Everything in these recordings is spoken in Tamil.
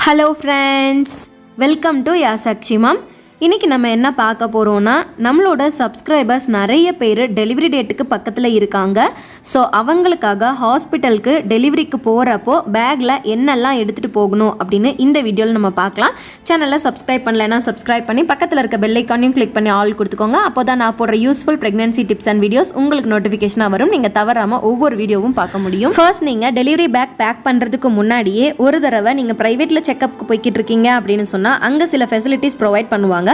Hello friends, welcome to Yasakshi Mom. இன்றைக்கி நம்ம என்ன பார்க்க போகிறோன்னா நம்மளோட சப்ஸ்கிரைபர்ஸ் நிறைய பேர் டெலிவரி டேட்டுக்கு பக்கத்தில் இருக்காங்க. ஸோ அவங்களுக்காக ஹாஸ்பிட்டலுக்கு டெலிவரிக்கு போகிறப்போ பேக்கில் என்னெல்லாம் எடுத்துகிட்டு போகணும் அப்படின்னு இந்த வீடியோவில் நம்ம பார்க்கலாம். சேனலை சப்ஸ்கிரைப் பண்ணலைன்னா சப்ஸ்கிரைப் பண்ணி பக்கத்தில் இருக்க பெல் ஐக்கானையும் கிளிக் பண்ணி ஆல் கொடுத்துக்கோங்க. அப்போ தான் நான் போடுற useful pregnancy tips and videos உங்களுக்கு நோட்டிஃபிகேஷனாக வரும். நீங்கள் தவறாமல் ஒவ்வொரு வீடியோவும் பார்க்க முடியும். ஃபர்ஸ்ட் நீங்கள் டெலிவரி பேக் பண்ணுறதுக்கு முன்னாடியே ஒரு தடவை நீங்கள் ப்ரைவேட்டில் செக்கப்புக்கு போய்கிட்டு இருக்கீங்க அப்படின்னு சொன்னால் அங்கே சில ஃபெசிலிட்டிஸ் ப்ரொவைட் பண்ணுவாங்க.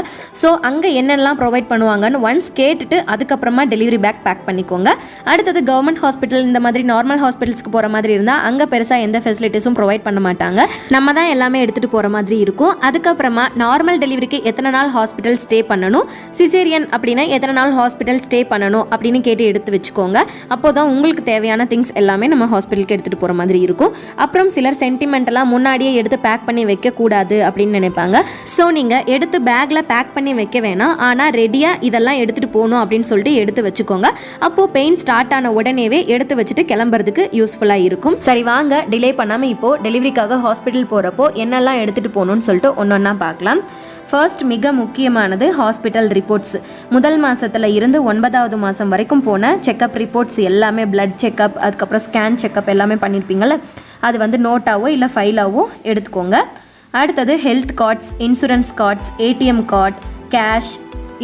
ஸோ அங்கே என்னெல்லாம் ப்ரொவைட் பண்ணுவாங்கன்னு ஒன்ஸ் கேட்டுட்டு அதுக்கப்புறமா டெலிவரி பேக் பண்ணிக்கோங்க. அடுத்தது கவர்மெண்ட் ஹாஸ்பிட்டல் இந்த மாதிரி நார்மல் ஹாஸ்பிட்டல்ஸ்க்கு போகிற மாதிரி இருந்தால் அங்கே பெருசாக எந்த ஃபெசிலிட்டிஸும் ப்ரொவைட் பண்ண மாட்டாங்க. நம்ம தான் எல்லாமே எடுத்துகிட்டு போகிற மாதிரி இருக்கும். அதுக்கப்புறமா நார்மல் டெலிவரிக்கு எத்தனை நாள் ஹாஸ்பிட்டல் ஸ்டே பண்ணணும், சிசேரியன் அப்படின்னா எத்தனை நாள் ஹாஸ்பிட்டல் ஸ்டே பண்ணணும் அப்படின்னு கேட்டு எடுத்து வச்சுக்கோங்க. அப்போ தான் உங்களுக்கு தேவையான திங்ஸ் எல்லாமே நம்ம ஹாஸ்பிட்டலுக்கு எடுத்துகிட்டு போகிற மாதிரி இருக்கும். அப்புறம் சிலர் சென்டிமெண்டெல்லாம் முன்னாடியே எடுத்து பேக் பண்ணி வைக்கக்கூடாது அப்படின்னு நினைப்பாங்க. ஸோ நீங்கள் எடுத்து பேக்கில் பேக் பண்ணி வைக்க வேணாம், ஆனால் ரெடியாக இதெல்லாம் எடுத்துகிட்டு போகணும் அப்படின்னு சொல்லிட்டு எடுத்து வச்சுக்கோங்க. அப்போது பெயின் ஸ்டார்ட் ஆன உடனேவே எடுத்து வச்சுட்டு கிளம்புறதுக்கு யூஸ்ஃபுல்லாக இருக்கும். சரி வாங்க டிலே பண்ணாமல் இப்போது டெலிவரிக்காக ஹாஸ்பிட்டல் போகிறப்போ என்னெல்லாம் எடுத்துகிட்டு போகணும்னு சொல்லிட்டு ஒன்றா பார்க்கலாம். ஃபர்ஸ்ட் மிக முக்கியமானது ஹாஸ்பிட்டல் ரிப்போர்ட்ஸ். முதல் மாதத்தில் இருந்து 9வது மாதம் வரைக்கும் போன செக்கப் ரிப்போர்ட்ஸ் எல்லாமே பிளட் செக்கப், அதுக்கப்புறம் ஸ்கேன் செக்கப் எல்லாமே பண்ணியிருப்பீங்கள்ல, அது வந்து நோட்டாவோ இல்லை ஃபைலாவோ எடுத்துக்கோங்க. அடுத்தது health cards, insurance cards, ATM card, cash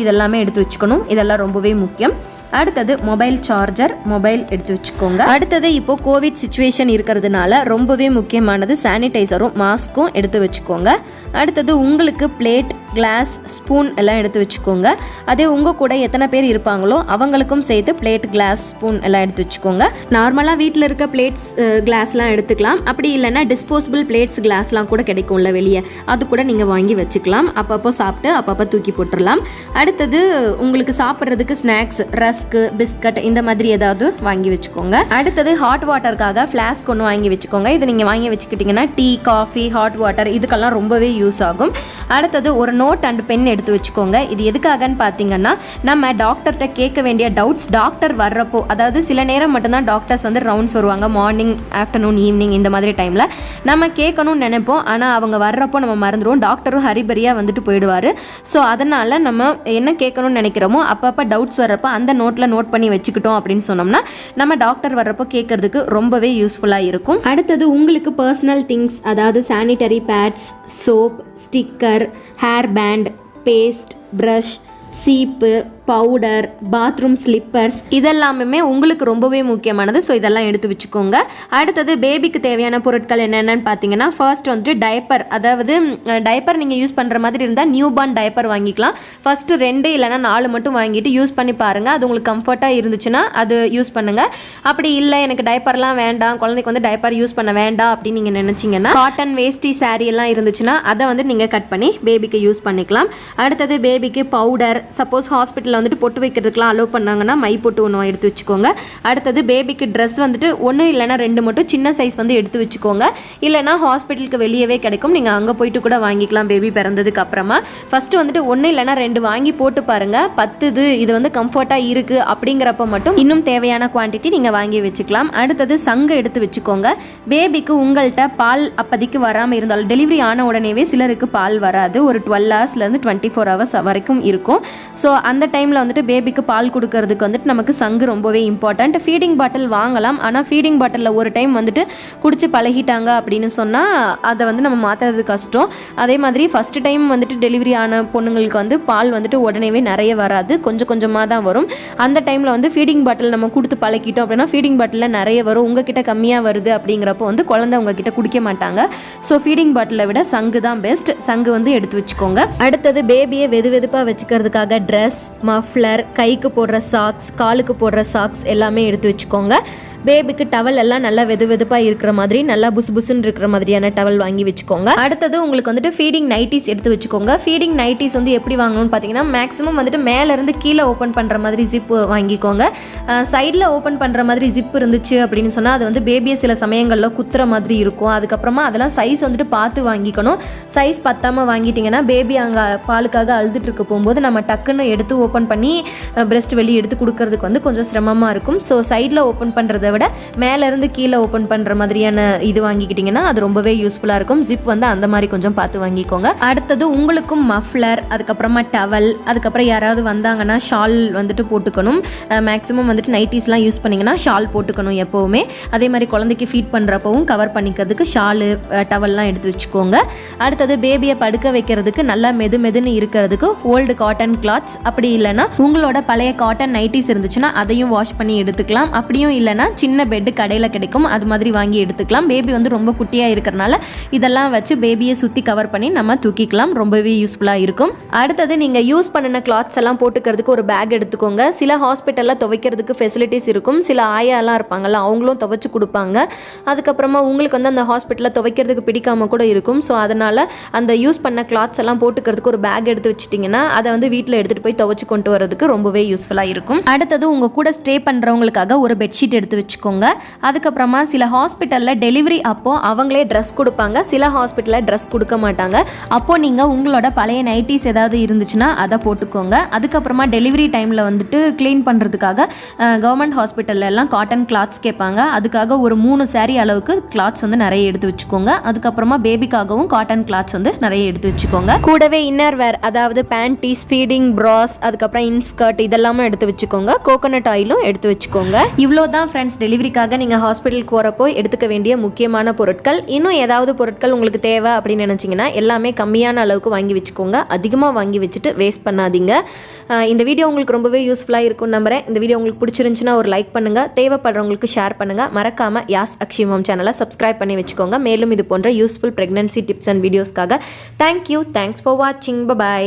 இதெல்லாமே எடுத்து வச்சுக்கணும். இதெல்லாம் ரொம்பவே முக்கியம். அடுத்தது மொபைல் சார்ஜர், மொபைல் எடுத்து வச்சுக்கோங்க. அடுத்தது இப்போது கோவிட் சிச்சுவேஷன் இருக்கிறதுனால ரொம்பவே முக்கியமானது சானிடைசரும் மாஸ்க்கும் எடுத்து வச்சுக்கோங்க. அடுத்தது உங்களுக்கு பிளேட், கிளாஸ், ஸ்பூன் எல்லாம் எடுத்து வச்சுக்கோங்க. அதே உங்கள் கூட எத்தனை பேர் இருப்பாங்களோ அவங்களுக்கும் சேர்த்து பிளேட், கிளாஸ், ஸ்பூன் எல்லாம் எடுத்து வச்சுக்கோங்க. நார்மலாக வீட்டில் இருக்க பிளேட்ஸ், கிளாஸ்லாம் எடுத்துக்கலாம். அப்படி இல்லைன்னா டிஸ்போசபிள் பிளேட்ஸ், கிளாஸ்லாம் கூட கிடைக்கும்ல வெளியே, அது கூட நீங்கள் வாங்கி வச்சுக்கலாம். அப்பப்போ சாப்பிட்டு அப்பப்போ தூக்கி போட்டுடலாம். அடுத்தது உங்களுக்கு சாப்பிட்றதுக்கு ஸ்நாக்ஸ், ரஸ்க்கு, பிஸ்கட் இந்த மாதிரி ஏதாவது வாங்கி வச்சுக்கோங்க. அடுத்தது ஹாட் வாட்டருக்காக ஃப்ளாஸ்க் ஒன்று வாங்கி வச்சுக்கோங்க. இது நீங்கள் வாங்கி வச்சுக்கிட்டிங்கன்னா டீ, காஃபி, ஹாட் வாட்டர் இதுக்கெல்லாம் ரொம்பவே யூஸ் ஆகும். அடுத்தது ஒரு நோட் அண்ட் பென் எடுத்து வச்சுக்கோங்க. இது எதுக்காகன்னு பார்த்தீங்கன்னா நம்ம டாக்டர்கிட்ட கேட்க வேண்டிய டவுட்ஸ் டாக்டர் வர்றப்போ, அதாவது சில நேரம் மட்டும்தான் டாக்டர்ஸ் வந்து ரவுண்ட்ஸ் வருவாங்க, மார்னிங், ஆஃப்டர்நூன், ஈவினிங் இந்த மாதிரி டைமில் நம்ம கேட்கணும்னு நினைப்போம். ஆனால் அவங்க வர்றப்போ நம்ம மறந்துடுவோம். டாக்டரும் ஹரிபரியாக வந்துட்டு போயிடுவார். ஸோ அதனால் நம்ம என்ன கேட்கணும்னு நினைக்கிறோமோ அப்பப்போ டவுட்ஸ் வர்றப்போ அந்த நோட்டில் நோட் பண்ணி வச்சுக்கிட்டோம் அப்படின்னு சொன்னோம்னா நம்ம டாக்டர் வர்றப்போ கேட்கறதுக்கு ரொம்பவே யூஸ்ஃபுல்லாக இருக்கும். அடுத்தது உங்களுக்கு பர்சனல் திங்ஸ், அதாவது sanitary pads, soap, sticker, hair band, paste, brush, சீப்பு, பவுடர், பாத்ரூம் ஸ்லிப்பர்ஸ் இதெல்லாமே உங்களுக்கு ரொம்பவே முக்கியமானது. ஸோ இதெல்லாம் எடுத்து வச்சுக்கோங்க. அடுத்தது பேபிக்கு தேவையான பொருட்கள் என்னென்னு பார்த்தீங்கன்னா, ஃபர்ஸ்ட் வந்துட்டு டைப்பர். அதாவது டைப்பர் நீங்கள் யூஸ் பண்ணுற மாதிரி இருந்தால் நியூ பார்ன் டைப்பர் வாங்கிக்கலாம். ஃபஸ்ட்டு 2 இல்லைனா 4 மட்டும் வாங்கிட்டு யூஸ் பண்ணி பாருங்கள். அது உங்களுக்கு கம்ஃபர்ட்டாக இருந்துச்சுன்னா அது யூஸ் பண்ணுங்கள். அப்படி இல்லை எனக்கு டைப்பர்லாம் வேண்டாம், குழந்தைக்கு வந்து டைப்பர் யூஸ் பண்ண வேண்டாம் அப்படின்னு நீங்கள் நினச்சிங்கன்னா காட்டன் வேஷ்டி, சாரீ எல்லாம் இருந்துச்சுன்னா அதை வந்து நீங்கள் கட் பண்ணி பேபிக்கு யூஸ் பண்ணிக்கலாம். அடுத்தது பேபிக்கு பவுடர், சப்போஸ் ஹாஸ்பிட்டலில் வந்துட்டு பொட்டு வைக்கிறதுக்குலாம் அலோவ் பண்ணாங்கன்னா மை பொட்டு ஒன்று எடுத்து வச்சுக்கோங்க. அடுத்தது பேபிக்கு ட்ரெஸ் வந்துட்டு 1 இல்லைனா 2 மட்டும் சின்ன சைஸ் வந்து எடுத்து வச்சுக்கோங்க. இல்லைனா ஹாஸ்பிட்டலுக்கு வெளியவே கிடைக்கும், நீங்கள் அங்கே போயிட்டு கூட வாங்கிக்கலாம். பேபி பிறந்ததுக்கு அப்புறமா ஃபஸ்ட்டு வந்துட்டு 1 இல்லைனா 2 வாங்கி போட்டு பாருங்கள். 10 இது வந்து கம்ஃபர்ட்டாக இருக்குது அப்படிங்கிறப்ப மட்டும் இன்னும் தேவையான குவான்டிட்டி நீங்கள் வாங்கி வச்சுக்கலாம். அடுத்தது சங்கு எடுத்து வச்சுக்கோங்க. பேபிக்கு உங்கள்கிட்ட பால் அப்போதைக்கு வராமல் இருந்தாலும் டெலிவரி ஆன உடனேவே சிலருக்கு பால் வராது. ஒரு 12 ஹவர்ஸ்லேருந்து 24 ஹவர்ஸ் வரைக்கும் இருக்கும். ஸோ அந்த டைமில் வந்துட்டு பேபிக்கு பால் கொடுக்கறதுக்கு வந்துட்டு நமக்கு சங்கு ரொம்பவே இம்பார்ட்டண்ட். ஃபீடிங் பாட்டில் வாங்கலாம், ஆனால் ஃபீடிங் பாட்டிலில் ஒரு டைம் வந்துட்டு குடிச்சு பழகிட்டாங்க அப்படின்னு சொன்னால் அதை வந்து நம்ம மாற்றுறது கஷ்டம். அதே மாதிரி ஃபஸ்ட்டு டைம் வந்துட்டு டெலிவரி ஆன பொண்ணுங்களுக்கு வந்து பால் வந்துட்டு உடனேவே நிறைய வராது, கொஞ்சம் கொஞ்சமாக தான் வரும். அந்த டைமில் வந்து ஃபீடிங் பாட்டில் நம்ம கொடுத்து பழகிட்டோம் அப்படின்னா ஃபீடிங் பாட்டிலில் நிறைய வரும், உங்ககிட்ட கம்மியாக வருது அப்படிங்கிறப்போ வந்து குழந்தை உங்ககிட்ட குடிக்க மாட்டாங்க. ஸோ ஃபீடிங் பாட்டிலை விட சங்கு தான் பெஸ்ட். சங்கு வந்து எடுத்து வச்சுக்கோங்க. அடுத்தது பேபியை வெதுவெதுப்பாக வச்சுக்கிறதுக்காக ட்ரெஸ், மஃப்ளர், கைக்கு போடுற சாக்ஸ், காலுக்கு போடுற சாக்ஸ் எல்லாமே எடுத்து வச்சுக்கோங்க. பேபிக்கு டவல் எல்லாம் நல்லா வெதுவெதுப்பாக இருக்கிற மாதிரி, நல்லா புசுன்னு இருக்கிற மாதிரியான டவல் வாங்கி வச்சுக்கோங்க. அடுத்தது உங்களுக்கு வந்துட்டு ஃபீடிங் நைட்டிஸ் எடுத்து வச்சுக்கோங்க. ஃபீடிங் நைட்டிஸ் வந்து எப்படி வாங்கணும்னு பார்த்தீங்கன்னா, மேக்ஸிமம் வந்துட்டு மேலேருந்து கீழே ஓப்பன் பண்ணுற மாதிரி ஜிப் வாங்கிக்கோங்க. சைடில் ஓப்பன் பண்ணுற மாதிரி ஜிப் இருந்துச்சு அப்படின்னு சொன்னால் அது வந்து பேபியை சில சமயங்களில் குத்துற மாதிரி இருக்கும். அதுக்கப்புறமா அதெல்லாம் சைஸ் வந்துட்டு பார்த்து வாங்கிக்கணும். சைஸ் பத்தாமல் வாங்கிட்டிங்கன்னா பேபி அங்கே பாலுக்காக அழுதுட்டு இருக்க போகும்போது நம்ம டக்குன்னு எடுத்து ஓப்பன் பண்ணி பிரெஸ்ட் வெளியே எடுத்து கொடுக்கறதுக்கு வந்து கொஞ்சம் சிரமமாக இருக்கும். ஸோ சைடில் ஓப்பன் பண்ணுறதை வாங்குறத விட மேலேருந்து கீழே ஓப்பன் பண்ணுற மாதிரியான இது வாங்கிக்கிட்டிங்கன்னா அது ரொம்பவே யூஸ்ஃபுல்லாக இருக்கும். ஜிப் வந்து அந்த மாதிரி கொஞ்சம் பார்த்து வாங்கிக்கோங்க. அடுத்தது உங்களுக்கும் மஃப்ளர், அதுக்கப்புறமா டவல், அதுக்கப்புறம் யாராவது வந்தாங்கன்னா ஷால் வந்துட்டு போட்டுக்கணும். மேக்ஸிமம் வந்துட்டு நைட்டிஸ்லாம் யூஸ் பண்ணிங்கன்னா ஷால் போட்டுக்கணும் எப்போவுமே. அதே மாதிரி குழந்தைக்கு ஃபீட் பண்ணுறப்பவும் கவர் பண்ணிக்கிறதுக்கு ஷாலு டவல்லாம் எடுத்து வச்சுக்கோங்க. அடுத்தது பேபியை படுக்க வைக்கிறதுக்கு நல்லா மெதுன்னு இருக்கிறதுக்கு ஓல்டு காட்டன் கிளாத்ஸ், அப்படி இல்லைன்னா உங்களோட பழைய காட்டன் நைட்டிஸ் இருந்துச்சுன்னா அதையும் வாஷ் பண்ணி எடுத்துக்கலாம். அப்படியும் இல்லைன்னா சின்ன பெட்டு கடையில் கிடைக்கும், அது மாதிரி வாங்கி எடுத்துக்கலாம். பேபி வந்து ரொம்ப குட்டியாக இருக்கிறனால இதெல்லாம் வச்சு பேபியை சுற்றி கவர் பண்ணி நம்ம தூக்கிக்கலாம். ரொம்பவே யூஸ்ஃபுல்லாக இருக்கும். அடுத்தது நீங்கள் யூஸ் பண்ணின கிளாத்ஸ் எல்லாம் போட்டுக்கிறதுக்கு ஒரு பேக் எடுத்துக்கோங்க. சில ஹாஸ்பிட்டலில் துவைக்கிறதுக்கு ஃபெசிலிட்டிஸ் இருக்கும். சில ஆயாலாம் இருப்பாங்கல்ல, அவங்களும் துவைச்சு கொடுப்பாங்க. அதுக்கப்புறமா உங்களுக்கு வந்து அந்த ஹாஸ்பிட்டலில் துவைக்கிறதுக்கு பிடிக்காமல் கூட இருக்கும். ஸோ அதனால் அந்த யூஸ் பண்ண கிளாத்ஸ் எல்லாம் போட்டுக்கிறதுக்கு ஒரு பேக் எடுத்து வச்சிட்டிங்கன்னா அதை வந்து வீட்டில் எடுத்துகிட்டு போய் துவைச்சு கொண்டு வரதுக்கு ரொம்பவே யூஸ்ஃபுல்லாக இருக்கும். அடுத்தது உங்கள் கூட ஸ்டே பண்ணுறவங்களுக்காக ஒரு பெட்ஷீட் எடுத்து வச்சுக்கோங்க. அதுக்கப்புறமா சில ஹாஸ்பிட்டலில் டெலிவரி அப்போ அவங்களே ட்ரெஸ் கொடுப்பாங்க, சில ஹாஸ்பிட்டலில் ட்ரெஸ் கொடுக்க மாட்டாங்க. அப்போது நீங்கள் உங்களோட பழைய நைட்டிஸ் ஏதாவது இருந்துச்சுன்னா அதை போட்டுக்கோங்க. அதுக்கப்புறமா டெலிவரி டைமில் வந்துட்டு க்ளீன் பண்ணுறதுக்காக கவர்மெண்ட் ஹாஸ்பிட்டலில் எல்லாம் காட்டன் கிளாத்ஸ் கேட்பாங்க. அதுக்காக ஒரு 3 saree அளவுக்கு கிளாத்ஸ் வந்து நிறைய எடுத்து வச்சுக்கோங்க. அதுக்கப்புறமா பேபிக்காகவும் காட்டன் கிளாத்ஸ் வந்து நிறைய எடுத்து வச்சுக்கோங்க. கூடவே இன்னர் வேர், அதாவது பேண்டீஸ், ஃபீடிங் ப்ராஸ், அதுக்கப்புறம் இன்ஸ்கர்ட் இதெல்லாமே எடுத்து வச்சுக்கோங்க. கோகோனட் ஆயிலும் எடுத்து வச்சுக்கோங்க. இவ்வளோ தான் ஃப்ரெண்ட்ஸ் டெலிவரிக்காக நீங்கள் ஹாஸ்பிட்டலுக்கு போகிறப்போ எடுத்துக்க வேண்டிய முக்கியமான பொருட்கள். இன்னும் ஏதாவது பொருட்கள் உங்களுக்கு தேவை அப்படின்னு நினச்சிங்கன்னா எல்லாமே கம்மியான அளவுக்கு வாங்கி வச்சுக்கோங்க. அதிகமாக வாங்கி வச்சுட்டு வேஸ்ட் பண்ணாதீங்க. இந்த வீடியோ உங்களுக்கு ரொம்பவே யூஸ்ஃபுல்லாக இருக்கும்னு நம்புறேன். இந்த வீடியோ உங்களுக்கு பிடிச்சிருந்துச்சுன்னா ஒரு லைக் பண்ணுங்கள், தேவைப்படுறவங்களுக்கு ஷேர் பண்ணுங்கள். மறக்காமல் யாஸ் அக்ஷி மாம் சேனலை சப்ஸ்கிரைப் பண்ணி வச்சுக்கோங்க. மேலும் இது போன்ற யூஸ்ஃபுல் ப்ரெக்னன்சி டிப்ஸ் அண்ட் வீடியோஸ்க்காக தேங்க்யூ. தேங்க்ஸ் ஃபார் வாட்சிங். பை.